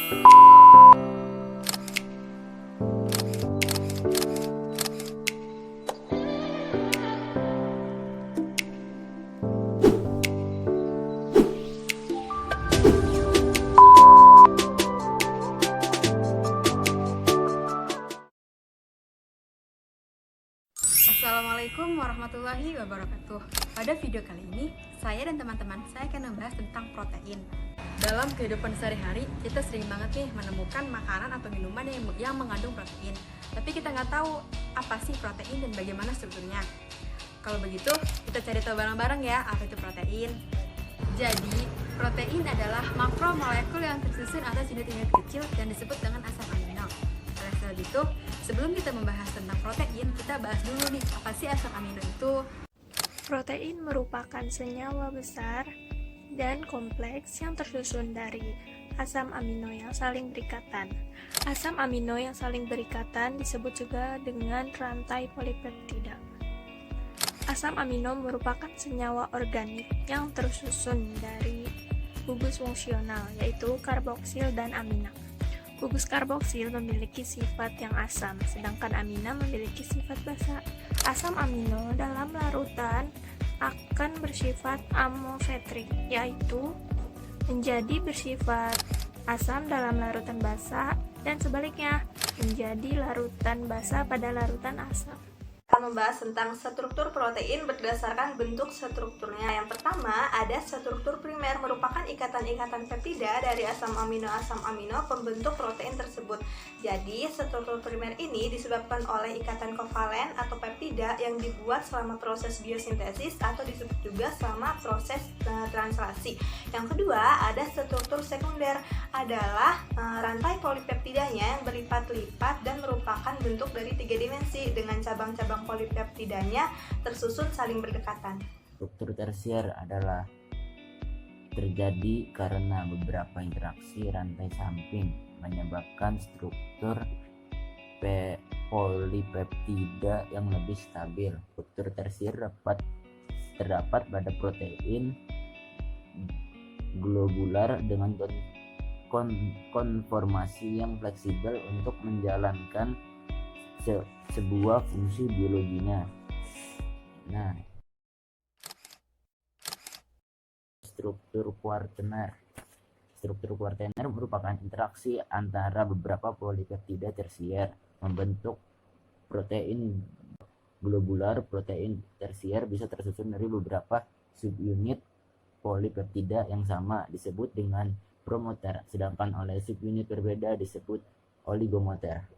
Assalamualaikum warahmatullahi wabarakatuh. Pada video kali ini, saya dan teman-teman saya akan membahas tentang protein. Dalam kehidupan sehari-hari, kita sering banget nih menemukan makanan atau minuman yang mengandung protein. Tapi kita nggak tahu apa sih protein dan bagaimana strukturnya. Kalau begitu, kita cari tahu bareng-bareng ya apa itu protein. Jadi, protein adalah makromolekul yang tersusun atas unit-unit kecil yang disebut dengan asam amino. Oleh sebab itu, sebelum kita membahas tentang protein, kita bahas dulu nih, apa sih asam amino itu? Protein merupakan senyawa besar dan kompleks yang tersusun dari asam amino yang saling berikatan. Asam amino yang saling berikatan disebut juga dengan rantai polipeptida. Asam amino merupakan senyawa organik yang tersusun dari gugus fungsional, yaitu karboksil dan amina. Gugus karboksil memiliki sifat yang asam, sedangkan amina memiliki sifat basa. Asam amino dalam larutan akan bersifat amosetrik, yaitu menjadi bersifat asam dalam larutan basa dan sebaliknya menjadi larutan basa pada larutan asam. Akan membahas tentang struktur protein berdasarkan bentuk strukturnya. Yang pertama, ada struktur primer, merupakan ikatan-ikatan peptida dari asam amino pembentuk protein tersebut. Jadi, struktur primer ini disebabkan oleh ikatan kovalen atau peptida yang dibuat selama proses biosintesis atau disebut juga selama proses translasi. Yang kedua, ada struktur sekunder, adalah rantai polipeptidanya yang berlipat-lipat dan merupakan bentuk dari 3 dimensi dengan cabang-cabang polipeptidanya tersusun saling berdekatan. Struktur tersier adalah terjadi karena beberapa interaksi rantai samping menyebabkan struktur polipeptida yang lebih stabil. Struktur tersier terdapat pada protein globular dengan konformasi yang fleksibel untuk menjalankan sebuah fungsi biologinya. Nah, struktur kuartener merupakan interaksi antara beberapa polipeptida tersier membentuk protein globular. Protein tersier bisa tersusun dari beberapa subunit polipeptida yang sama, disebut dengan promoter, sedangkan oleh subunit berbeda disebut oligomer.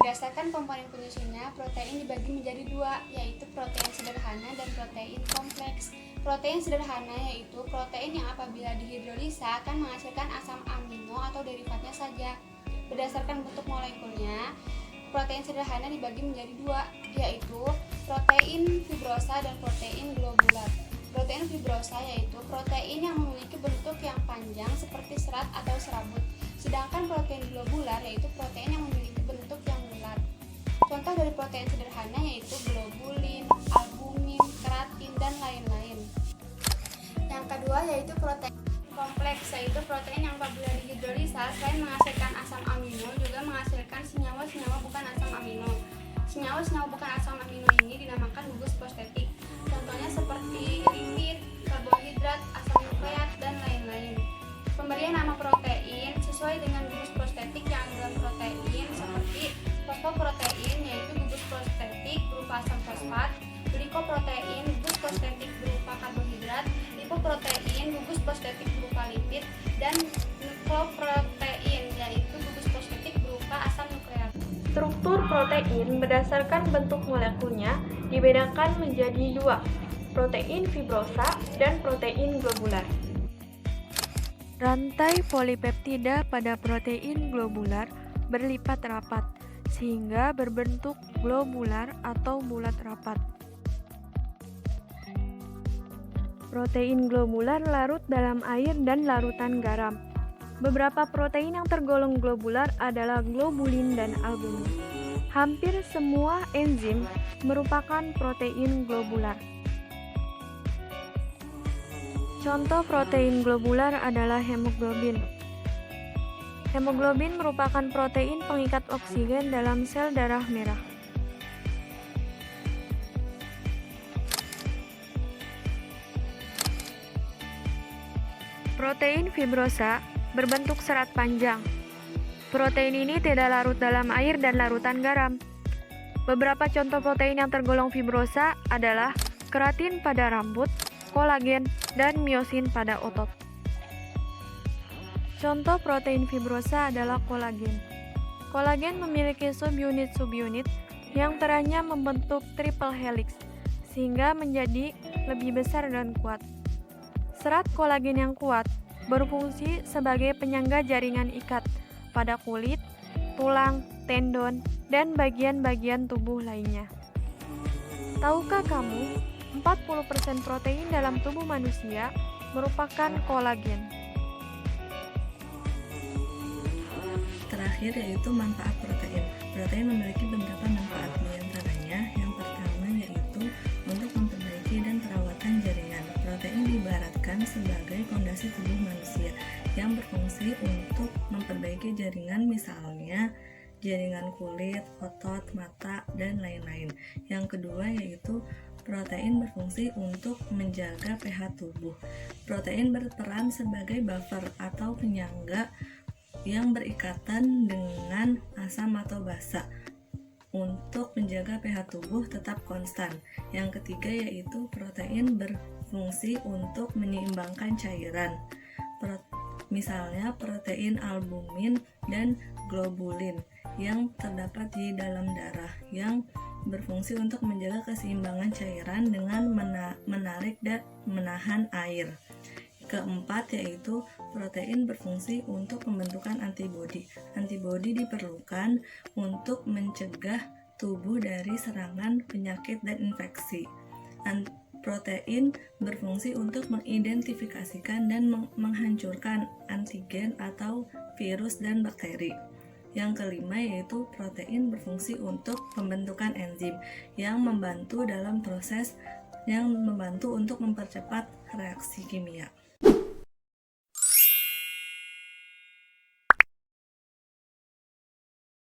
Berdasarkan komponen penyusunnya, protein dibagi menjadi dua, yaitu protein sederhana dan protein kompleks. Protein sederhana yaitu protein yang apabila dihidrolisa akan menghasilkan asam amino atau derivatnya saja. Berdasarkan bentuk molekulnya, protein sederhana dibagi menjadi dua, yaitu protein fibrosa dan protein globular. Protein fibrosa yaitu protein yang memiliki bentuk yang panjang seperti serat atau serabut, sedangkan protein globular yaitu protein yang memiliki bentuk yang bulat. Contoh dari protein sederhana yaitu globulin, albumin, keratin, dan lain-lain. Yang kedua yaitu protein kompleks, yaitu protein yang apabila dihidrolisa selain menghasilkan asam amino juga menghasilkan senyawa-senyawa bukan asam amino. Senyawa-senyawa bukan asam amino ini dinamakan gugus prostetik. Contohnya seperti lipid, karbohidrat, asam nukleat, dan lain-lain. Pemberian nama protein sesuai dengan gugus prostetik yang ada dalam protein, seperti fosfoprotein yaitu gugus prostetik berupa asam fosfat, glikoprotein gugus prostetik berupa karbohidrat, lipoprotein gugus prostetik berupa lipid, dan nukleoprotein yaitu gugus prostetik berupa asam nukleat. Struktur protein berdasarkan bentuk molekulnya dibedakan menjadi dua, protein fibrosa dan protein globular. Rantai polipeptida pada protein globular berlipat rapat sehingga berbentuk globular atau bulat rapat. Protein globular larut dalam air dan larutan garam. Beberapa protein yang tergolong globular adalah globulin dan albumin. Hampir semua enzim merupakan protein globular. Contoh protein globular adalah hemoglobin. Hemoglobin merupakan protein pengikat oksigen dalam sel darah merah. Protein fibrosa berbentuk serat panjang. Protein ini tidak larut dalam air dan larutan garam. Beberapa contoh protein yang tergolong fibrosa adalah keratin pada rambut, kolagen, dan miosin pada otot. Contoh protein fibrosa adalah kolagen. Kolagen memiliki subunit-subunit yang perannya membentuk triple helix, sehingga menjadi lebih besar dan kuat. Serat kolagen yang kuat berfungsi sebagai penyangga jaringan ikat pada kulit, tulang, tendon, dan bagian-bagian tubuh lainnya. Tahukah kamu, 40% protein dalam tubuh manusia merupakan kolagen. Terakhir yaitu manfaat protein. Protein memiliki beberapa manfaat, di antaranya yang pertama yaitu untuk memperbaiki dan perawatan jaringan. Protein diibaratkan sebagai fondasi tubuh manusia yang berfungsi untuk memperbaiki jaringan, misalnya jaringan kulit, otot, mata, dan lain-lain. Yang kedua yaitu protein berfungsi untuk menjaga pH tubuh. Protein berperan sebagai buffer atau penyangga yang berikatan dengan asam atau basa untuk menjaga pH tubuh tetap konstan. Yang ketiga yaitu protein berfungsi untuk menyeimbangkan cairan. Misalnya protein albumin dan globulin yang terdapat di dalam darah yang berfungsi untuk menjaga keseimbangan cairan dengan menarik dan menahan air. Keempat yaitu protein berfungsi untuk pembentukan antibodi. Antibodi diperlukan untuk mencegah tubuh dari serangan penyakit dan infeksi. Protein berfungsi untuk mengidentifikasikan dan menghancurkan antigen atau virus dan bakteri. Yang kelima yaitu protein berfungsi untuk pembentukan enzim yang membantu dalam proses yang membantu untuk mempercepat reaksi kimia.